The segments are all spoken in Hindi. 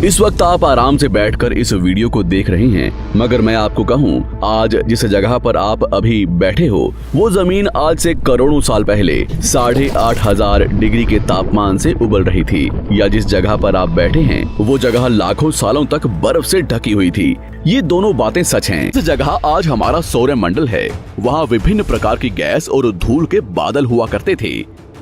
इस वक्त आप आराम से बैठकर इस वीडियो को देख रहे हैं, मगर मैं आपको कहूं, आज जिस जगह पर आप अभी बैठे हो वो जमीन आज से करोड़ों साल पहले 8,500 डिग्री के तापमान से उबल रही थी, या जिस जगह पर आप बैठे हैं वो जगह लाखों सालों तक बर्फ से ढकी हुई थी। ये दोनों बातें सच हैं। जिस जगह आज हमारा सौरमंडल है, वहाँ विभिन्न प्रकार की गैस और धूल के बादल हुआ करते थे।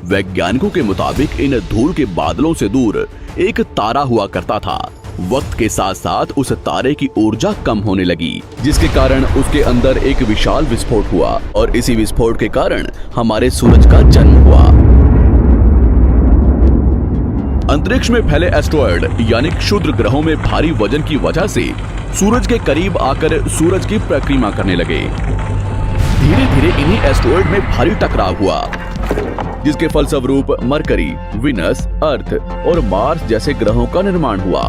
वैज्ञानिकों के मुताबिक इन धूल के बादलों से दूर एक तारा हुआ करता था। वक्त के साथ साथ उस तारे की ऊर्जा कम होने लगी, जिसके कारण उसके अंदर एक विशाल विस्फोट हुआ और इसी विस्फोट के कारण हमारे सूरज का जन्म हुआ। अंतरिक्ष में फैले एस्टेरॉयड यानी क्षुद्र ग्रहों में भारी वजन की वजह से सूरज के करीब आकर सूरज की परिक्रमा करने लगे। धीरे धीरे इन्हीं एस्टेरॉयड में भारी टकराव हुआ, जिसके फलस्वरूप मरकरी, विनस, अर्थ और मार्स जैसे ग्रहों का निर्माण हुआ।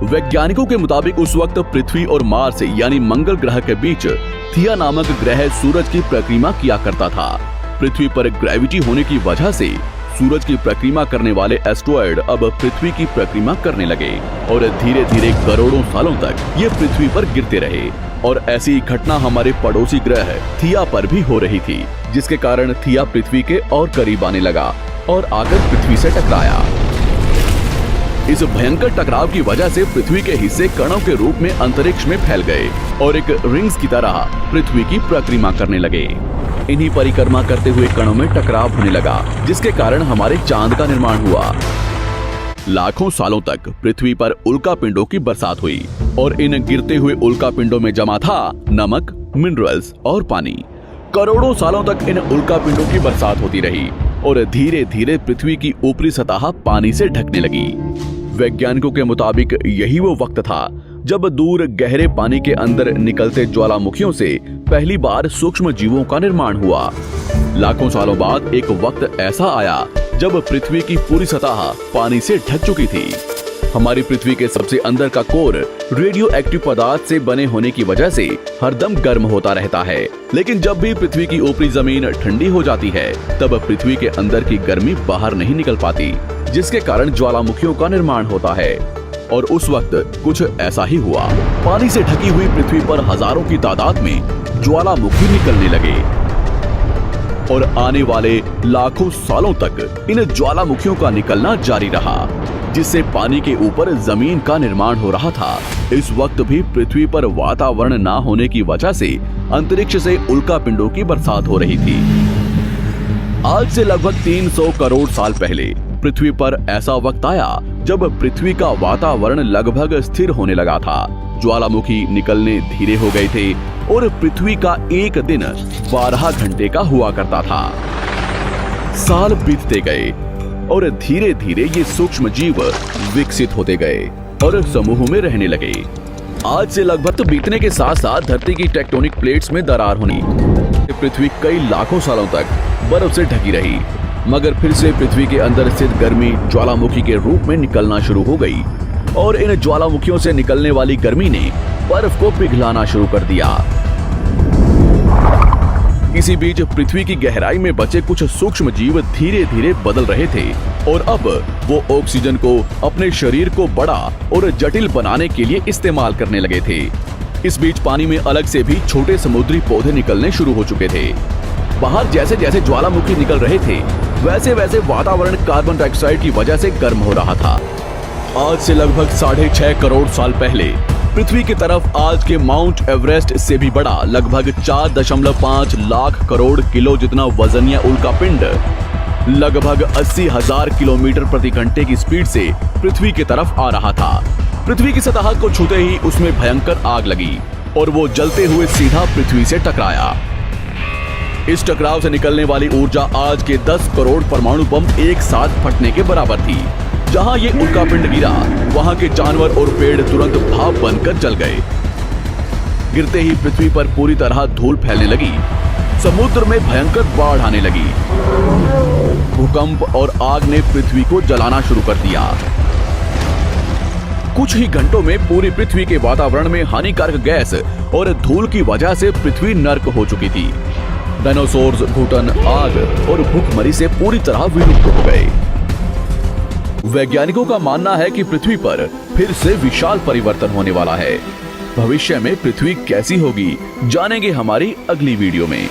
वैज्ञानिकों के मुताबिक उस वक्त पृथ्वी और मार्स यानी मंगल ग्रह के बीच थिया नामक ग्रह सूरज की परिक्रमा किया करता था। पृथ्वी पर ग्रेविटी होने की वजह से सूरज की परिक्रमा करने वाले एस्टेरॉयड अब पृथ्वी की परिक्रमा करने लगे और धीरे धीरे करोड़ों सालों तक ये पृथ्वी पर गिरते रहे। और ऐसी घटना हमारे पड़ोसी ग्रह थिया पर भी हो रही थी, जिसके कारण थिया पृथ्वी के और करीब आने लगा और आकर पृथ्वी से टकराया। इस भयंकर टकराव की वजह से पृथ्वी के हिस्से कणों के रूप में अंतरिक्ष में फैल गए और एक रिंग्स की तरह पृथ्वी की परिक्रमा करने लगे। इन्हीं परिक्रमा करते हुए कणों में टकराव होने लगा, जिसके कारण हमारे चांद का निर्माण हुआ। लाखों सालों तक पृथ्वी पर उल्कापिंडों की बरसात हुई और इन गिरते हुए उल्कापिंडों में जमा था नमक, मिनरल्स और पानी। करोड़ों सालों तक इन उल्कापिंडों की बरसात होती रही और धीरे धीरे पृथ्वी की ऊपरी सतह पानी से ढकने लगी। वैज्ञानिकों के मुताबिक यही वो वक्त था जब दूर गहरे पानी के अंदर निकलते ज्वालामुखियों से पहली बार सूक्ष्म जीवों का निर्माण हुआ। लाखों सालों बाद एक वक्त ऐसा आया जब पृथ्वी की पूरी सतह पानी से ढक चुकी थी। हमारी पृथ्वी के सबसे अंदर का कोर रेडियो एक्टिव पदार्थ से बने होने की वजह से हरदम गर्म होता रहता है, लेकिन जब भी पृथ्वी की ऊपरी जमीन ठंडी हो जाती है तब पृथ्वी के अंदर की गर्मी बाहर नहीं निकल पाती, जिसके कारण ज्वालामुखियों का निर्माण होता है। और उस वक्त कुछ ऐसा ही हुआ। पानी से ढकी हुई पृथ्वी पर हजारों की तादाद में ज्वालामुखी निकलने लगे और आने वाले लाखों सालों तक इन ज्वालामुखियों का निकलना जारी रहा, जिससे पानी के ऊपर जमीन का निर्माण हो रहा था। इस वक्त भी पृथ्वी पर वातावरण ना होने की वजह से अंतरिक्ष से उल्कापिंडों की बरसात हो रही थी। आज से लगभग 300 करोड़ साल पहले पृथ्वी पर ऐसा वक्त आया जब पृथ्वी का वातावरण लगभग स्थिर होने लगा था। ज्वालामुखी निकलने धीरे हो गए थे और पृथ्वी का एक दिन 12 घंटे का हुआ करता था। साल बीतते गए और धीरे धीरे ये सूक्ष्म जीव विकसित होते गए और समूह में रहने लगे। आज से लगभग बीतने के साथ साथ धरती की टेक्टोनिक प्लेट्स में दरार होनी, पृथ्वी कई लाखों सालों तक बर्फ से ढकी रही, मगर फिर से पृथ्वी के अंदर स्थित गर्मी ज्वालामुखी के रूप में निकलना शुरू हो गई और इन ज्वालामुखियों से निकलने वाली गर्मी ने बर्फ को पिघलाना शुरू कर दिया। इसी बीच पृथ्वी की गहराई में बचे कुछ सूक्ष्म जीव धीरे धीरे बदल रहे थे और अब वो ऑक्सीजन को अपने शरीर को बड़ा और जटिल बनाने के लिए इस्तेमाल करने लगे थे। इस बीच पानी में अलग से भी छोटे समुद्री पौधे निकलने शुरू हो चुके थे। बाहर जैसे जैसे ज्वालामुखी निकल रहे थे, वैसे वैसे वातावरण कार्बन डाइऑक्साइड की वजह से गर्म हो रहा था। आज से लगभग 6.5 करोड़ साल पहले पृथ्वी की तरफ आज के माउंट एवरेस्ट से भी बड़ा लगभग 4.5 लाख करोड़ किलो जितना वजनिया उल्कापिंड लगभग 80,000 किलोमीटर प्रति घंटे की स्पीड से पृथ्वी की तरफ आ रहा था। पृथ्वी की सतह को छूते ही उसमें भयंकर आग लगी और वो जलते हुए सीधा पृथ्वी से टकराया। इस टकराव से निकलने वाली ऊर्जा आज के 10 करोड़ परमाणु बम एक साथ फटने के बराबर थी। जहां ये उल्कापिंड गिरा, वहां के जानवर और पेड़ तुरंत भाप बनकर जल गए। गिरते ही पृथ्वी पर पूरी तरह धूल फैलने लगी, समुद्र में भयंकर बाढ़ आने लगी। भूकंप और आग ने पृथ्वी को जलाना शुरू कर दिया। कुछ ही घंटों में पूरी पृथ्वी के वातावरण में हानिकारक गैस और धूल की वजह से पृथ्वी नर्क हो चुकी थी। डायनासोर्स, घुटन, आग और भूखमरी से पूरी तरह विलुप्त हो गए। वैज्ञानिकों का मानना है कि पृथ्वी पर फिर से विशाल परिवर्तन होने वाला है। भविष्य में पृथ्वी कैसी होगी, जानेंगे हमारी अगली वीडियो में।